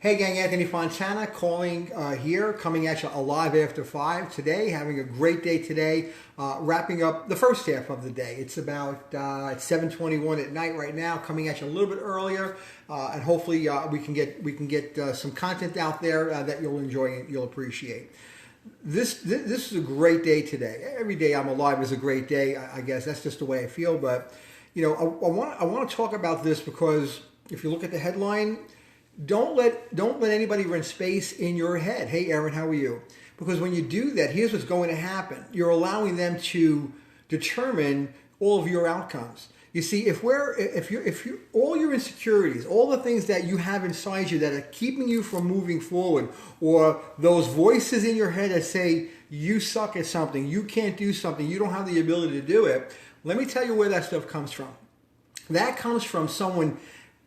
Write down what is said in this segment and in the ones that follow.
Hey gang, Anthony Fontana calling here, coming at you alive after 5 today, having a great day today, wrapping up the first half of the day. It's about it's 7:21 at night right now, coming at you a little bit earlier, and hopefully we can get some content out there that you'll enjoy and you'll appreciate. This is a great day today. Every day I'm alive is a great day. I guess that's just the way I feel. But you know, I want to talk about this because if you look at the headline. Don't let anybody run space in your head. Hey, Aaron, how are you? Because when you do that, here's what's going to happen. You're allowing them to determine all of your outcomes. You see, if you all your insecurities, all the things that you have inside you that are keeping you from moving forward, or those voices in your head that say you suck at something, you can't do something, you don't have the ability to do it, let me tell you where that stuff comes from. That comes from someone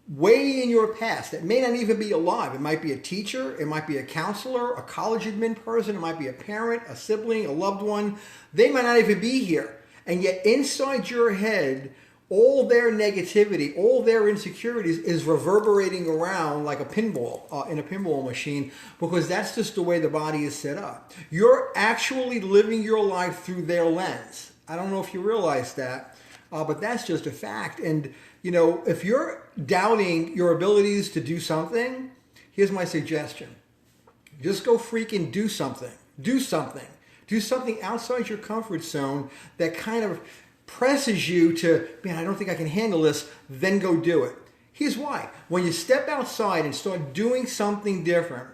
way in your past that may not even be alive. It might be a teacher, it might be a counselor, a college admin person, it might be a parent, a sibling, a loved one. They might not even be here. And yet inside your head, all their negativity, all their insecurities is reverberating around like a pinball in a pinball machine, because that's just the way the body is set up. You're actually living your life through their lens. I don't know if you realize that, but that's just a fact. And you know, if you're doubting your abilities to do something, here's my suggestion. Just go freaking do something. Do something. Do something outside your comfort zone that kind of presses you to, man, I don't think I can handle this, then go do it. Here's why. When you step outside and start doing something different,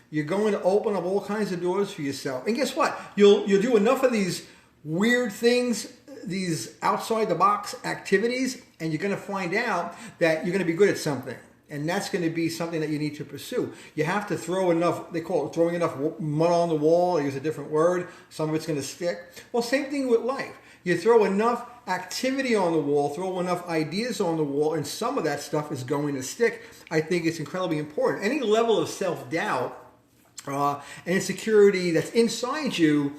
you're going to open up all kinds of doors for yourself. And guess what? You'll do enough of these weird things, these outside the box activities, and you're going to find out that you're going to be good at something. And that's going to be something that you need to pursue. You have to throw enough, they call it throwing enough mud on the wall. I use a different word. Some of it's going to stick. Well, same thing with life. You throw enough activity on the wall, throw enough ideas on the wall, and some of that stuff is going to stick. I think it's incredibly important. Any level of self-doubt and insecurity that's inside you,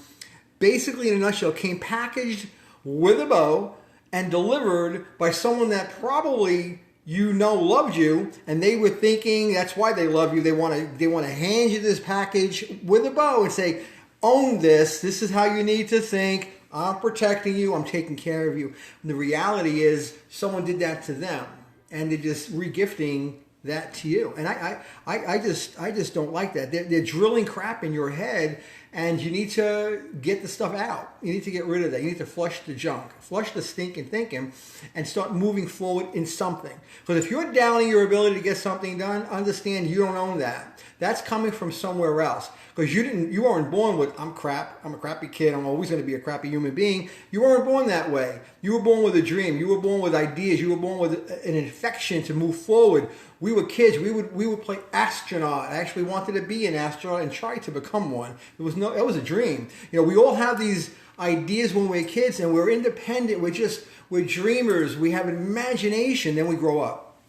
basically in a nutshell, came packaged with a bow and delivered by someone that probably loved you, and they were thinking that's why they love you. They want to hand you this package with a bow and say, own this. This is how you need to think. I'm protecting you. I'm taking care of you. And the reality is someone did that to them, and they're just regifting that to you. And I just don't like that. They're drilling crap in your head, and you need to get the stuff out. You need to get rid of that. You need to flush the junk, flush the stinking thinking, and start moving forward in something. Because if you're doubting your ability to get something done, understand you don't own that. That's coming from somewhere else. Because you weren't born with, I'm crap, I'm a crappy kid, I'm always going to be a crappy human being. You weren't born that way. You were born with a dream. You were born with ideas. You were born with an infection to move forward. We were kids. We would play astronaut. I actually wanted to be an astronaut and tried to become one. It was a dream. You know, we all have these ideas when we're kids, and we're independent. We're dreamers. We have an imagination. Then we grow up,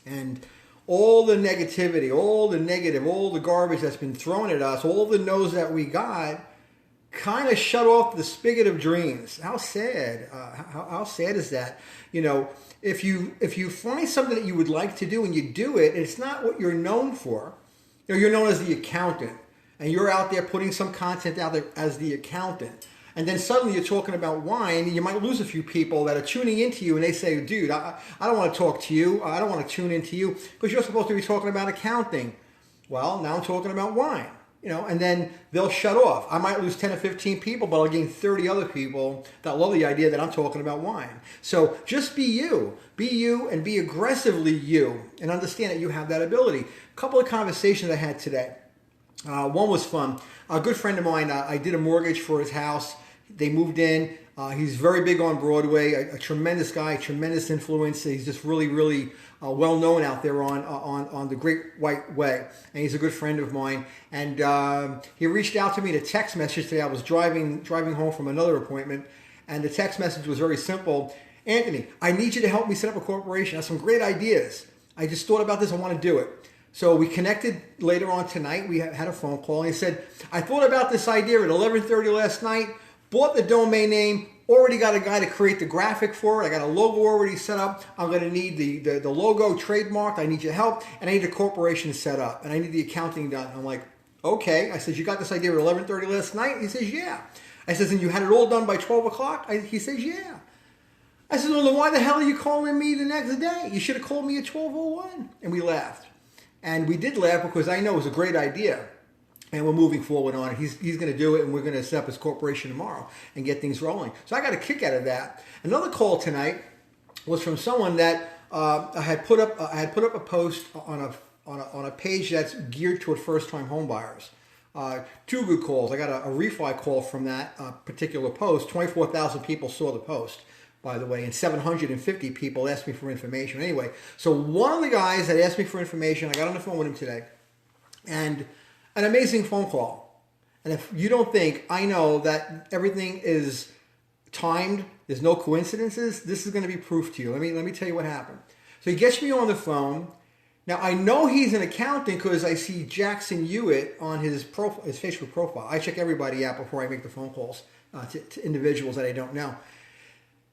and all the negativity, all the negative, all the garbage that's been thrown at us, all the no's that we got, kind of shut off the spigot of dreams. How sad. How sad is that? You know, if you find something that you would like to do and you do it, it's not what you're known for. You know, you're known as the accountant, and you're out there putting some content out there as the accountant. And then suddenly you're talking about wine, and you might lose a few people that are tuning into you, and they say, dude, I don't want to talk to you. I don't want to tune into you because you're supposed to be talking about accounting. Well, now I'm talking about wine. You know, and then they'll shut off. I might lose 10 or 15 people, but I'll gain 30 other people that love the idea that I'm talking about wine. So just be you. Be you and be aggressively you, and understand that you have that ability. A couple of conversations I had today. One was fun. A good friend of mine, I did a mortgage for his house. They moved in. He's very big on Broadway, a tremendous guy, tremendous influence. He's just really, really well known out there on the Great White Way, and he's a good friend of mine. And he reached out to me in a text message today. I was driving home from another appointment, and the text message was very simple. Anthony, I need you to help me set up a corporation. I have some great ideas. I just thought about this. I want to do it. So we connected later on tonight. We had a phone call, and he said, I thought about this idea at 11:30 last night. Bought the domain name, already got a guy to create the graphic for it. I got a logo already set up. I'm going to need the logo trademarked. I need your help. And I need a corporation set up. And I need the accounting done. I'm like, okay. I said, you got this idea at 11:30 last night? He says, yeah. I says, and you had it all done by 12 o'clock? He says, yeah. I said, well, then why the hell are you calling me the next day? You should have called me at 12:01. And we laughed. And we did laugh because I know it was a great idea. And we're moving forward on it. He's going to do it, and we're going to set up his corporation tomorrow and get things rolling. So I got a kick out of that. Another call tonight was from someone that I had put up a post on a page that's geared toward first-time home buyers. Two good calls. I got a refi call from that particular post. 24,000 people saw the post, by the way, and 750 people asked me for information. Anyway, so one of the guys that asked me for information, I got on the phone with him today, and an amazing phone call. And if you don't think I know that everything is timed, there's no coincidences, this is going to be proof to you. Let me tell you what happened. So he gets me on the phone. Now I know he's an accountant because I see Jackson Hewitt on his Facebook profile. I check everybody out before I make the phone calls to individuals that I don't know.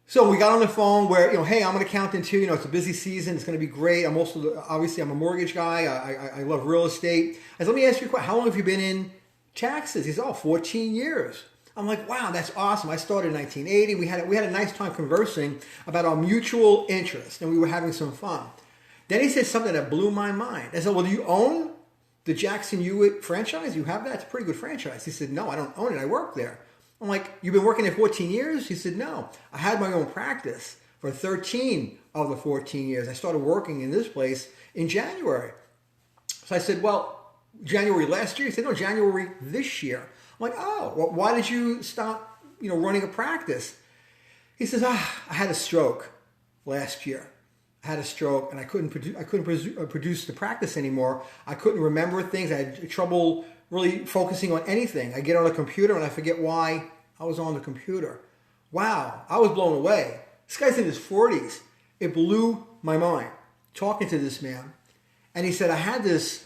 So we got on the phone where, hey, I'm an accountant too. It's a busy season. It's going to be great. I'm also, obviously, I'm a mortgage guy. I love real estate. I said, let me ask you a question. How long have you been in taxes? He said, 14 years. I'm like, wow, that's awesome. I started in 1980. We had a nice time conversing about our mutual interest, and we were having some fun. Then he said something that blew my mind. I said, well, do you own the Jackson Hewitt franchise? You have that? It's a pretty good franchise. He said, no, I don't own it. I work there. I'm like, you've been working there 14 years? He said, no. I had my own practice for 13 of the 14 years. I started working in this place in January. So I said, well, January last year? He said, no, January this year. I'm like, oh, well, why did you stop, running a practice? He says, I had a stroke last year. I had a stroke and I couldn't produce the practice anymore. I couldn't remember things. I had trouble really focusing on anything. I get on a computer and I forget why I was on the computer. Wow, I was blown away. This guy's in his 40s. It blew my mind talking to this man. And he said, I had this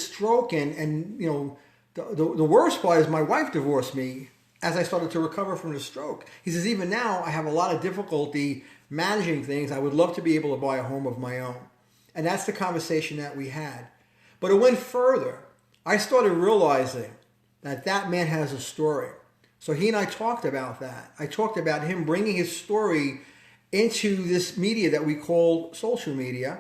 stroke and the worst part is my wife divorced me as I started to recover from the stroke. He says, even now I have a lot of difficulty managing things. I would love to be able to buy a home of my own. And that's the conversation that we had. But it went further. I started realizing that man has a story. So he and I talked about that. I talked about him bringing his story into this media that we call social media.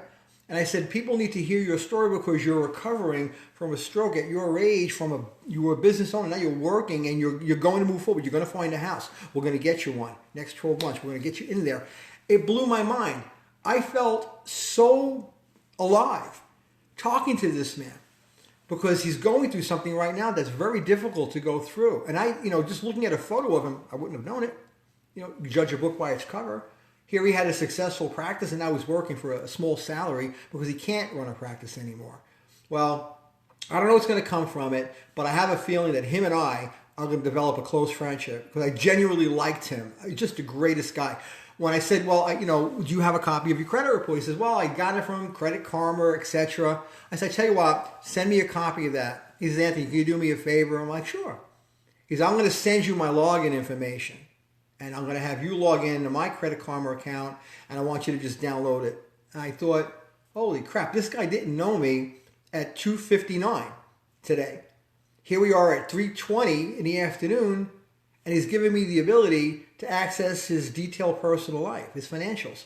And I said, people need to hear your story because you're recovering from a stroke at your age. You were a business owner, now you're working and you're going to move forward. You're going to find a house. We're going to get you one. Next 12 months, we're going to get you in there. It blew my mind. I felt so alive talking to this man, because he's going through something right now that's very difficult to go through. And I, just looking at a photo of him, I wouldn't have known it. You judge a book by its cover. Here he had a successful practice and now he's working for a small salary because he can't run a practice anymore. Well, I don't know what's going to come from it, but I have a feeling that him and I are going to develop a close friendship because I genuinely liked him. He's just the greatest guy. When I said, well, do you have a copy of your credit report? He says, well, I got it from Credit Karma, etc. I said, tell you what, send me a copy of that. He says, Anthony, can you do me a favor? I'm like, sure. He says, I'm going to send you my login information. And I'm going to have you log into my Credit Karma account, and I want you to just download it. And I thought, holy crap, this guy didn't know me at 2:59 today. Here we are at 3:20 in the afternoon, and he's giving me the ability to access his detailed personal life, his financials.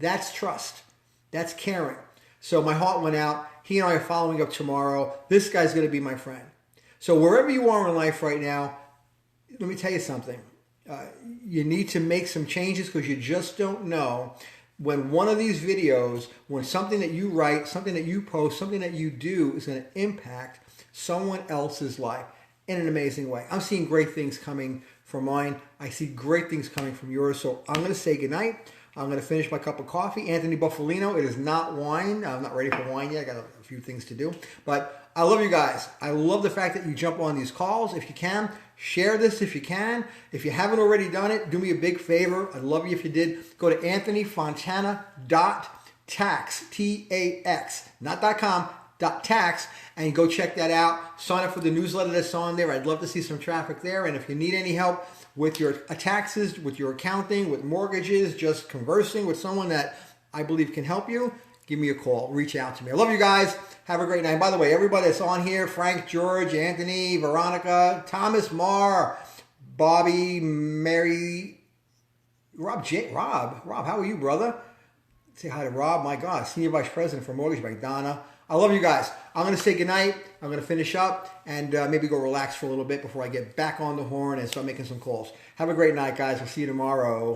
That's trust. That's caring. So my heart went out. He and I are following up tomorrow. This guy's going to be my friend. So wherever you are in life right now, let me tell you something. You need to make some changes because you just don't know when one of these videos, when something that you write, something that you post, something that you do is going to impact someone else's life in an amazing way. I'm seeing great things coming from mine. I see great things coming from yours. So I'm going to say goodnight. I'm going to finish my cup of coffee. Anthony Buffalino. It is not wine. I'm not ready for wine yet. I got a few things to do. But I love you guys. I love the fact that you jump on these calls. If you can, share this if you can. If you haven't already done it, do me a big favor. I'd love you if you did. Go to anthonyfontana.tax, T-A-X, not .com, Tax, and go check that out. Sign up for the newsletter that's on there. I'd love to see some traffic there. And if you need any help with your taxes, with your accounting, with mortgages, just conversing with someone that I believe can help you, give me a call. Reach out to me. I love you guys. Have a great night. And by the way, everybody that's on here, Frank, George, Anthony, Veronica, Thomas, Marr, Bobby, Mary, Rob, how are you, brother? Say hi to Rob. My God, Senior Vice President for Mortgage Bank, Donna. I love you guys. I'm going to say goodnight. I'm going to finish up and maybe go relax for a little bit before I get back on the horn and start making some calls. Have a great night, guys. I'll see you tomorrow.